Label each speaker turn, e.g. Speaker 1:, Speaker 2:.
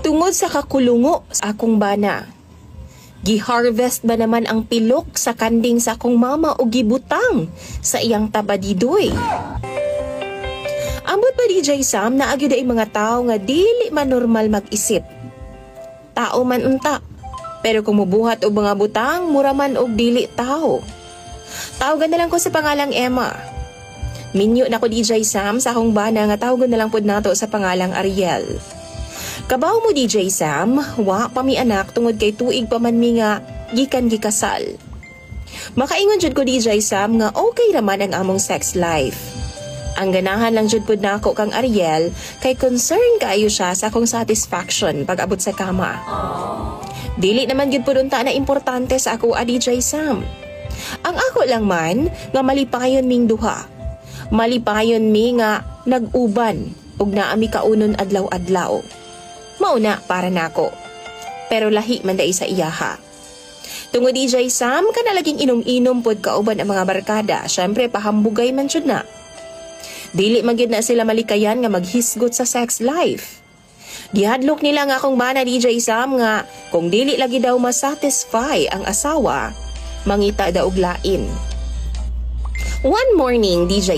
Speaker 1: Tungod sa kakulungo sa akong bana. Giharvest ba naman ang pilok sa kanding sa akong mama o gibutang sa iyang tabadidoy? Ambot ba DJ Sam na agyo day mga tao nga dili man normal mag-isip. Tao man unta, pero kung mubuhat og mga butang, mura man og dili tao. Tawagan na lang ko sa pangalang Emma. Minyo na ko DJ Sam sa akong bana nga tawagan na lang pod nato sa pangalang Ariel. Kabaw mo DJ Sam, wa pa mi anak tungod kay tuig pa man mi nga gikan gikasal. Makaingon jud ko DJ Sam nga okay raman ang among sex life. Ang ganahan lang jud pod nako kang Ariel kay concern kaayo siya sa akong satisfaction pag abot sa kama. Dili naman gid pod unta na importante sa ako DJ Sam. Ang ako lang man nga malipayon ming duha. Malipayon mi nga nag-uban ug naami kaunon adlaw-adlaw. Mauna para nako. Pero lahi man dai sa iyaha. Tungod DJ Sam, kana laging inom-inom pod kauban ang mga barkada. Syempre pahambugay man jud na. Dili man gyud na sila malikayan nga maghisgot sa sex life. Gihadlok nila nga akong bana DJ Sam nga kung dili lagi daw masatisfy ang asawa, mangita daw og lain. One morning DJ